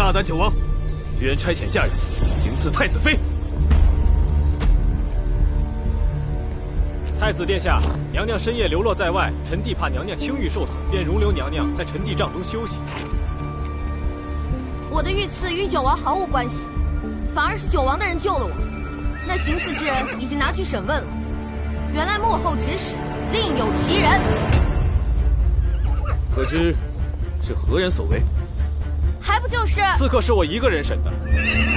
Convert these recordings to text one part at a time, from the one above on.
大胆九王，居然差遣下人行刺太子妃！太子殿下，娘娘深夜流落在外，臣弟怕娘娘清誉受损，便容留娘娘在臣弟帐中休息。我的遇刺与九王毫无关系，反而是九王的人救了我。那行刺之人已经拿去审问了，原来幕后指使另有其人。可知是何人所为？还不就是刺客是我一个人审的，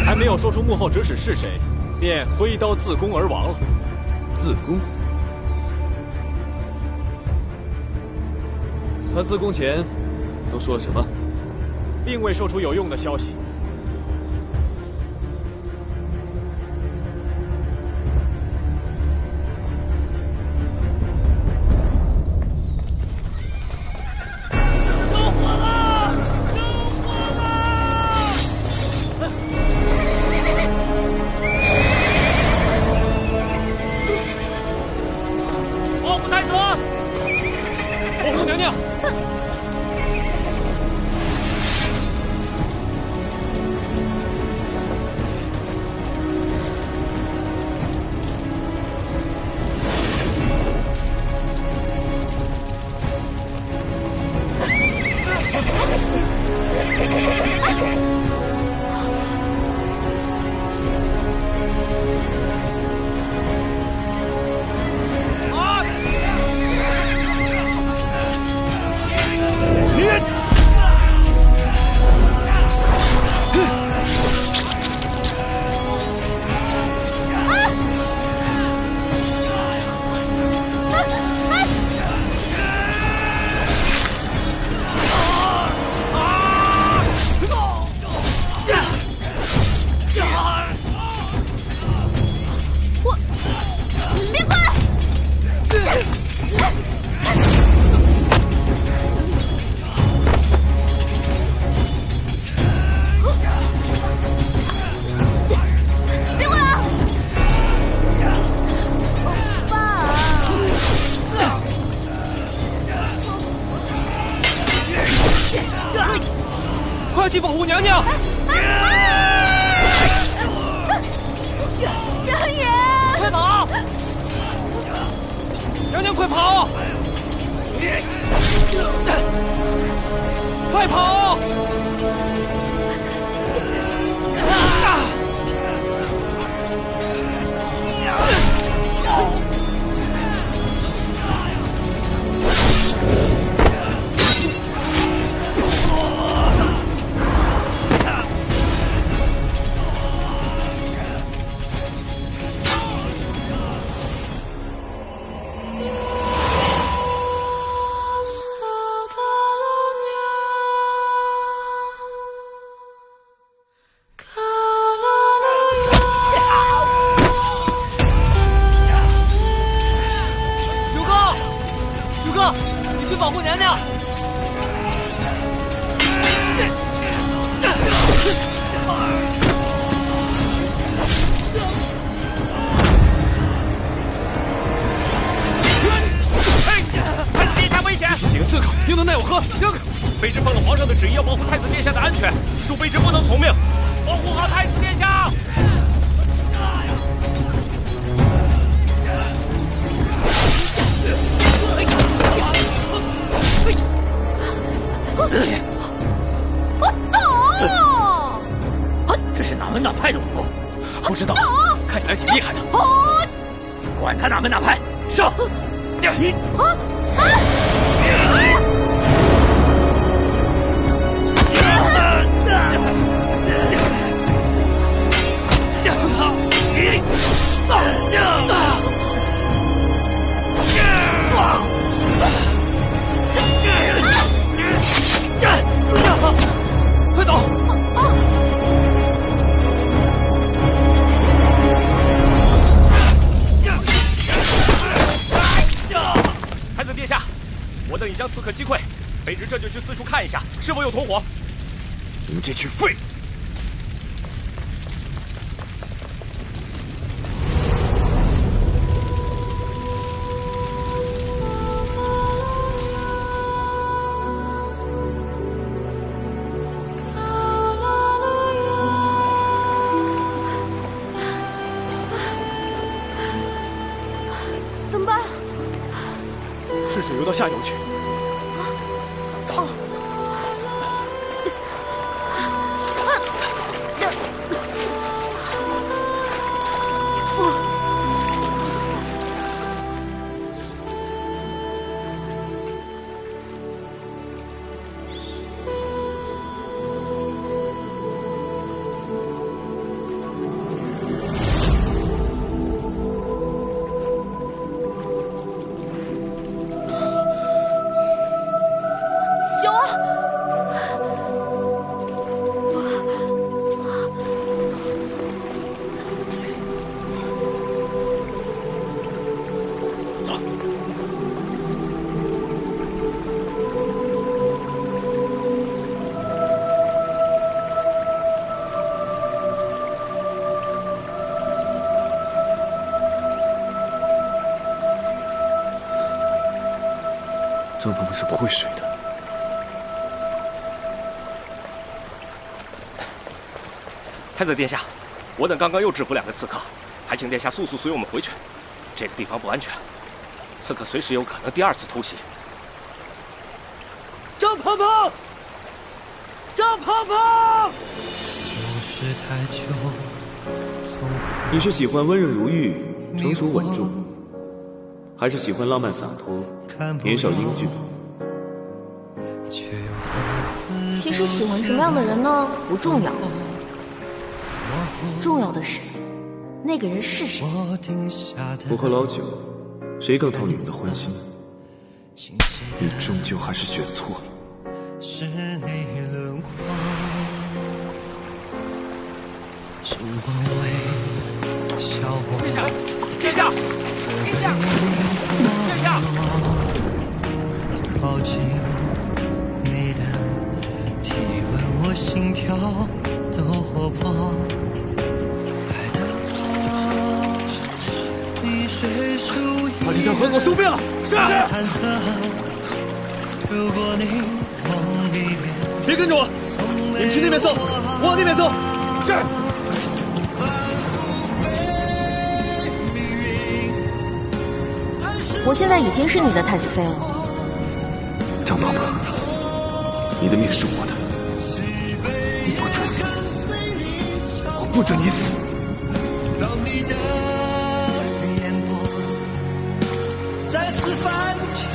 还没有说出幕后指使是谁，便挥刀自宫而亡了。自宫？他自宫前都说了什么？并未说出有用的消息。快去保护娘娘！娘爷，快跑！娘娘，快跑！快跑！保护娘娘！太子殿下危险！这是几个刺客，又能奈我何？行，卑职奉了皇上的旨意，要保护太子殿下的安全，恕卑职不能从命，保护好太子殿下。这是哪门哪派的武功？不知道，看起来挺厉害的。管他哪门哪派，上！你快走！太子殿下，我等已将刺客击溃，卑职这就去四处看一下，是否有同伙。你们这群废物！流到下游去。哦。张鹏鹏是不会睡的。太子殿下，我等刚刚又制服2个刺客，还请殿下速速随我们回去。这个地方不安全，刺客随时有可能第2次偷袭。张鹏鹏，张鹏鹏！你是喜欢温润如玉、成熟稳重，还是喜欢浪漫洒脱、年少英俊？其实喜欢什么样的人呢，不重要，重要的是那个人是谁。我和老九，谁更讨女人的欢心？你终究还是选错了。殿下，殿下，殿下，殿下！抱紧你的体温，我心跳都活泼。把这条河给我收遍了！是。别跟着我，你们去那边搜，我往那边搜。是。我现在已经是你的太子妃了。张鹏鹏，你的命是我的，你不准死，我不准你死。让你的眼波再次泛起。